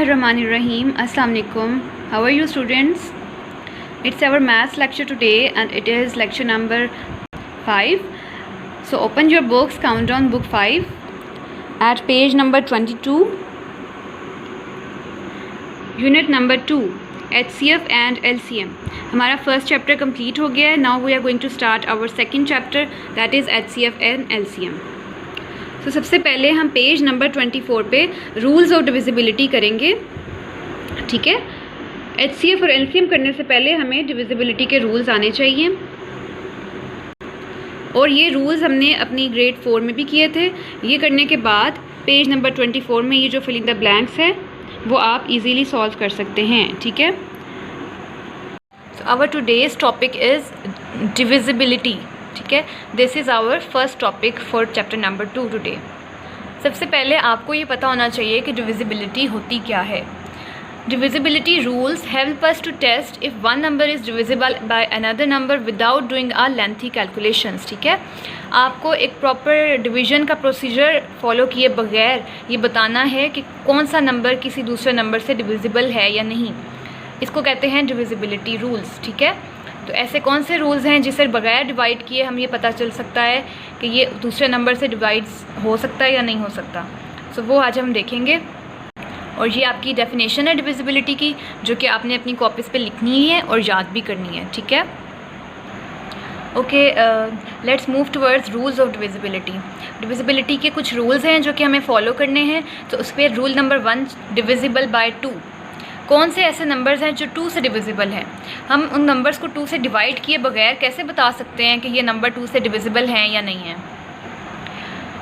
Bismillahirrahmanirrahim. Assalamu alaikum. How are you students? It's our maths lecture today and it is lecture number 5. So open your books, count down book 5 at page number 22. Unit number 2, HCF and LCM. हमारा first chapter complete हो गया है. Now we are going to start our second chapter, that is HCF and LCM. तो सबसे पहले हम page number 24 पे rules of divisibility करेंगे. ठीक है, HCF और LCM करने से पहले हमें डिविजिबिलिटी के रूल्स आने चाहिए और ये रूल्स हमने अपनी ग्रेड 4 में भी किए थे. ये करने के बाद पेज नंबर 24 में ये जो फिल इन द ब्लैंक्स है वो आप इजीली सॉल्व कर सकते हैं. ठीक है, so our today's topic is divisibility. ठीक है, this is our first topic for chapter number 2 today. सबसे पहले आपको ये पता होना चाहिए कि डिविजिबिलिटी होती क्या है. Divisibility rules help us to test if one number is divisible by another number without doing a lengthy calculations. ठीक है, आपको एक प्रॉपर डिवीजन का प्रोसीजर फॉलो किए बगैर ये बताना है कि कौन सा नंबर किसी दूसरे नंबर से डिविजिबल है या नहीं. इसको कहते हैं डिविजिबिलिटी रूल्स. ठीक है, तो ऐसे कौन से रूल्स हैं जिससे बगैर डिवाइड किए हम ये पता चल सकता है कि ये दूसरे नंबर से डिवाइड हो सकता है या नहीं हो सकता. सो वो आज हम देखेंगे और ये आपकी डेफिनेशन है डिविजिबिलिटी की, जो कि आपने अपनी कॉपीज़ पे लिखनी है और याद भी करनी है. ठीक है, okay, let's move towards rules of divisibility. Divisibility के कुछ रूल्स हैं जो कि हमें फॉलो करने हैं. तो उस पर रूल नंबर 1, डिविजिबल बाय 2. कौन से ऐसे नंबर्स हैं जो 2 से डिविजिबल हैं. हम उन नंबर्स को 2 से डिवाइड किए बगैर कैसे बता सकते हैं कि ये नंबर 2 से डिविजिबल हैं या नहीं है.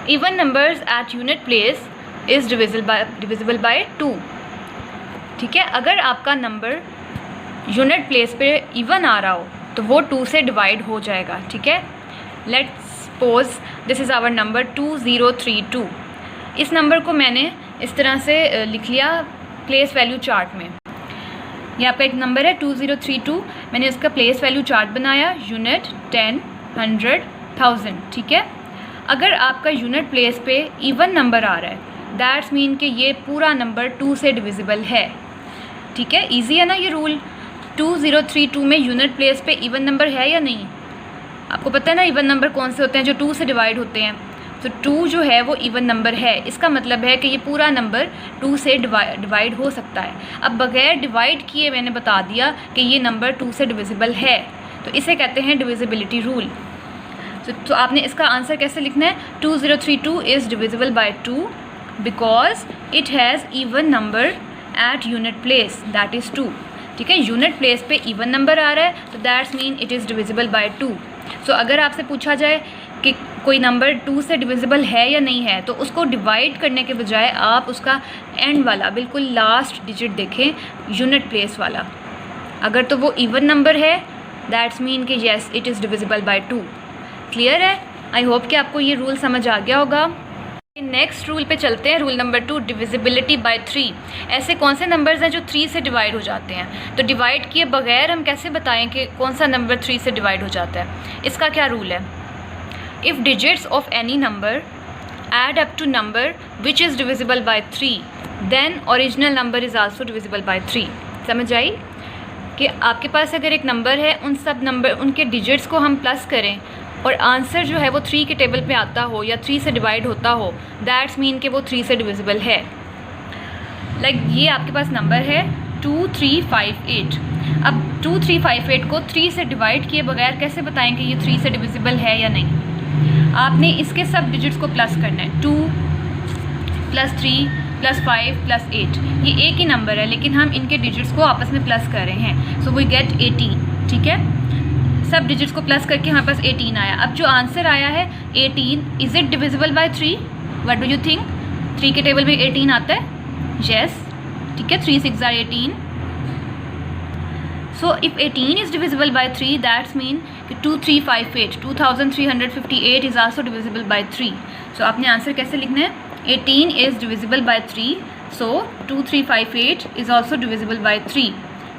Even numbers at unit place is divisible by 2. ठीक है, अगर आपका नंबर यूनिट प्लेस पे इवन आ रहा हो तो वो 2 से डिवाइड हो जाएगा. ठीक है, let's suppose this is our number 2032. इस नंबर को मैंने इस तरह से लिख लिया प्लेस वैल्यू चार्ट में. ये आपका एक नंबर है 2032. मैंने इसका प्लेस वैल्यू चार्ट बनाया, यूनिट, 10, 100, 1000. ठीक है, अगर आपका यूनिट प्लेस पे इवन नंबर आ रहा है दैट्स मीन कि ये पूरा नंबर 2 से डिविजिबल है. ठीक है, इजी है ना ये रूल. 2032 में यूनिट प्लेस पे इवन नंबर है या नहीं. आपको पता है ना इवन नंबर कौन से होते हैं, जो 2 से डिवाइड होते हैं. तो 2 जो है वो इवन नंबर है. इसका मतलब है कि ये पूरा नंबर 2 से डिवाइड हो सकता है. अब बगैर डिवाइड किए मैंने बता दिया कि ये नंबर 2 से डिविजिबल है, तो इसे कहते हैं डिविजिबिलिटी रूल. तो आपने इसका आंसर कैसे लिखना है. 2032 is divisible by 2 because it has even number at unit place, that is 2. ठीक है, यूनिट प्लेस पे इवन नंबर आ रहा है तो that's mean it is divisible by 2. So अगर आपसे पूछा जाए कि कोई नंबर 2 से डिविजिबल है या नहीं है तो उसको डिवाइड करने के बजाय आप उसका एंड वाला बिल्कुल लास्ट डिजिट देखें, यूनिट प्लेस वाला. अगर तो वो इवन नंबर है दैट्स मीन कि yes it is divisible by 2. Clear है. आई होप कि आपको ये रूल समझ आ गया होगा. नेक्स्ट रूल पे चलते हैं. Rule number 2, divisibility bye 3. ऐसे कौन से नंबर्स हैं जो 3 से डिवाइड हो जाते हैं. तो डिवाइड किए बगैर हम कैसे बताएं कि कौन सा नंबर 3 से डिवाइड हो जाता है. इसका क्या रूल है. If digits of any number add up to number which is divisible by 3 then original number is also divisible by 3. समझ आई कि आपके पास अगर एक नंबर है, उन सब नंबर उनके डिजिट्स को हम प्लस करें और आंसर जो है वो 3 के टेबल पे आता हो या 3 से डिवाइड होता हो दैट्स मीन कि वो 3 से डिविजिबल है. लाइक ये आपके पास नंबर है 2358. अब 2358 को 3 से डिवाइड किए बगैर कैसे बताएं कि ये 3 से डिविजिबल है या नहीं. आपने इसके सब डिजिट्स को प्लस करना है. 2 + 3 + 5 + 8. ये एक ही नंबर है लेकिन हम इनके डिजिट्स को आपस में प्लस कर रहे हैं. So we get 18. ठीक है, सब डिजिट्स को प्लस करके हमारे पास 18 आया. अब जो आंसर आया है 18, is it divisible by 3. What do you think. 3 के टेबल में 18 आता है. येस. ठीक है, 3 6 are 18. So if 18 is divisible by 3 that's mean कि 2358 is also divisible by 3. So आपने आंसर कैसे लिखना है. 18 is divisible by 3 so 2358 is also divisible by 3.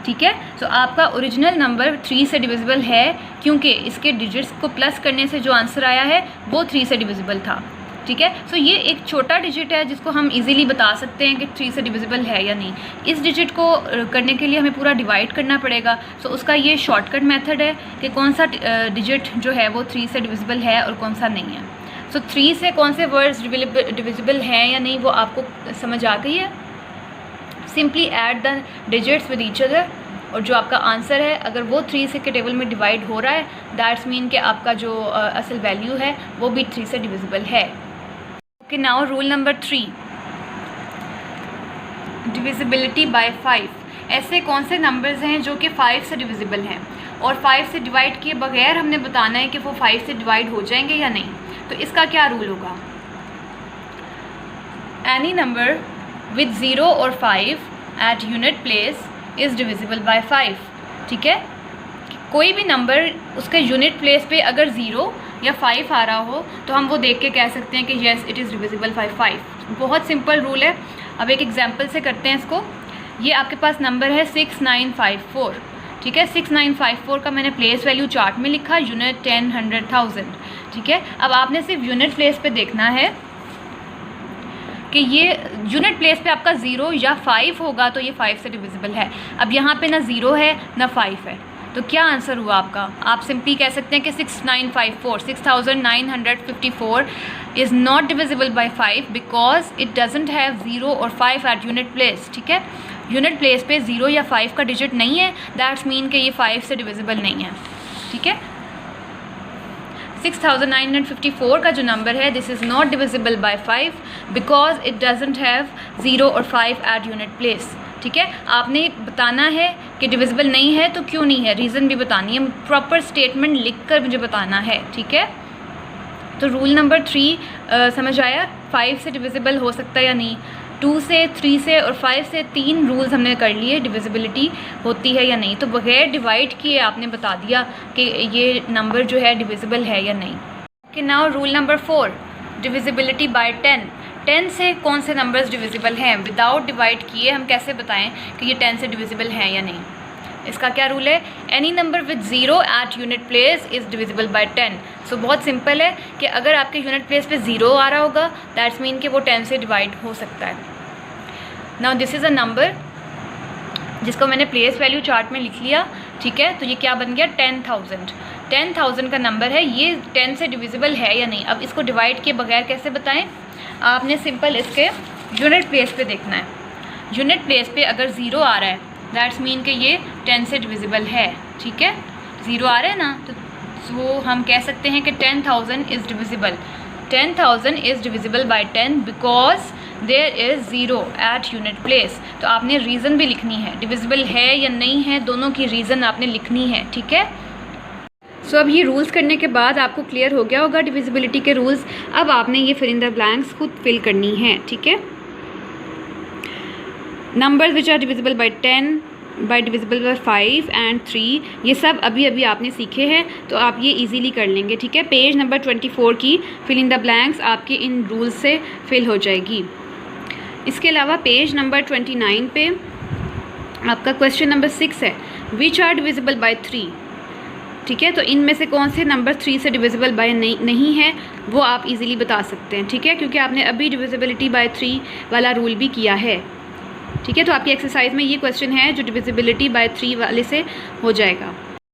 ठीक है, सो आपका ओरिजिनल नंबर 3 से डिविजिबल है क्योंकि इसके डिजिट्स को प्लस करने से जो आंसर आया है वो 3 से डिविजिबल था. ठीक है। सो ये एक छोटा डिजिट है जिसको हम इजीली बता सकते हैं कि 3 से डिविजिबल है या नहीं। इस डिजिट को करने के लिए हमें पूरा डिवाइड करना पड़ेगा। सो उसका ये शॉर्टकट मेथड है कि कौन सा डिजिट जो है वो 3 से डिविजिबल है और कौन सा नहीं है। सो 3 से कौन से वर्ड्स डिविजिबल हैं या नहीं वो आपको समझ आ गई है। Simply add the digits with each other, और जो आपका आंसर है अगर वो 3 से के टेबल में डिवाइड हो रहा है, दैट्स मीन कि आपका जो असल वैल्यू है वो भी 3 से डिविजिबल है। Okay, now rule number 3, divisibility bye 5। ऐसे कौन से नंबर्स हैं जो कि 5 से डिविजिबल हैं और 5 से डिवाइड किए बगैर हमने बताना है कि वो 5 से डिवाइड हो जाएंगे या नहीं। तो इसका क्या रूल होगा? एनी नंबर विद 0 और 5 at unit place is divisible by 5। ठीक है, कोई भी नंबर उसके यूनिट प्लेस पे अगर 0 या 5 आ रहा हो तो हम वो देख के कह सकते हैं कि yes it is divisible by 5। बहुत सिंपल रूल है। अब एक एग्जांपल से करते हैं इसको। ये आपके पास नंबर है 6954। ठीक है, 6954 का मैंने प्लेस वैल्यू चार्ट में लिखा, यूनिट 10, 100, 1000। ठीक है, अब आपने सिर्फ यूनिट प्लेस पे देखना है कि ये यूनिट प्लेस पे आपका 0 या 5 होगा तो ये 5 से डिविजिबल है। अब यहाँ पे ना 0 है ना 5 है, तो क्या आंसर हुआ आपका? आप सिंपली कह सकते हैं कि 6954 is not divisible by 5 because it doesn't have 0 और 5 एट यूनिट प्लेस। ठीक है, यूनिट प्लेस पे 0 या 5 का डिजिट नहीं है, दैट्स मीन कि ये 5 से डिविजिबल नहीं है। ठीक है, 6954 का जो नंबर है this is not divisible by 5 because it doesn't have 0 और 5 एट यूनिट प्लेस। ठीक है, आपने बताना है कि डिविजिबल नहीं है तो क्यों नहीं है, रीज़न भी बतानी है, प्रॉपर स्टेटमेंट लिखकर मुझे बताना है। ठीक है, तो रूल नंबर 3 समझ आया? 5 से डिविजिबल हो सकता है या नहीं। 2 से, 3 से और 5 से 3 रूल्स हमने कर लिए, डिविजिबिलिटी होती है या नहीं। तो बगैर डिवाइड किए आपने बता दिया कि ये नंबर जो है डिविजिबल है या नहीं। Okay, now rule number 4, divisibility bye 10। 10 से कौन से नंबर्स डिविजिबल हैं? विदाउट डिवाइड किए हम कैसे बताएं कि ये 10 से डिविजिबल हैं या नहीं? इसका क्या रूल है? Any number with 0 at unit place is divisible by 10। So बहुत सिंपल है कि अगर आपके यूनिट प्लेस पे 0 आ रहा होगा दैट्स मीन कि वो 10 से डिवाइड हो सकता है। Now this is a number जिसको मैंने प्लेस वैल्यू चार्ट में लिख लिया। ठीक है, तो ये क्या बन गया? 10,000। 10,000 का नंबर है, ये 10 से डिविजिबल है या नहीं। अब इसको डिवाइड किए बगैर कैसे बताएं? आपने सिंपल इसके यूनिट प्लेस पे देखना है। यूनिट प्लेस पे अगर 0 आ रहा है दैट्स मीन कि ये 10 से डिविजिबल है। ठीक है, 0 आ रहा है ना, तो हम कह सकते हैं कि 10,000 is divisible. 10,000 is divisible by 10 because there is 0 at unit place. तो आपने रीज़न भी लिखनी है, डिविजिबल है या नहीं है दोनों की रीज़न आपने लिखनी है। ठीक है, सो अब ये रूल्स करने के बाद आपको क्लियर हो गया होगा डिविजिबिलिटी के रूल्स। अब आपने ये फिल इन द ब्लैंक्स खुद फिल करनी है। ठीक है, numbers which are divisible by 10, by divisible by 5 and 3, ये सब अभी अभी आपने सीखे हैं तो आप ये इजीली कर लेंगे। ठीक है, पेज नंबर 24 की फिल इन द ब्लैंक्स आपके इन रूल्स से फिल हो जाएगी। इसके अलावा पेज नंबर 29 पे आपका क्वेश्चन नंबर 6 है, विच आर डिविजिबल बाय 3। ठीक है, तो इनमें से कौन से नंबर 3 से डिविजिबल बाय नहीं है वो आप इजीली बता सकते हैं। ठीक है, क्योंकि आपने अभी डिविजिबिलिटी बाय 3 वाला रूल भी किया है। ठीक है, तो आपकी एक्सरसाइज में ये क्वेश्चन है जो डिविजिबिलिटी बाय 3 वाले से हो जाएगा।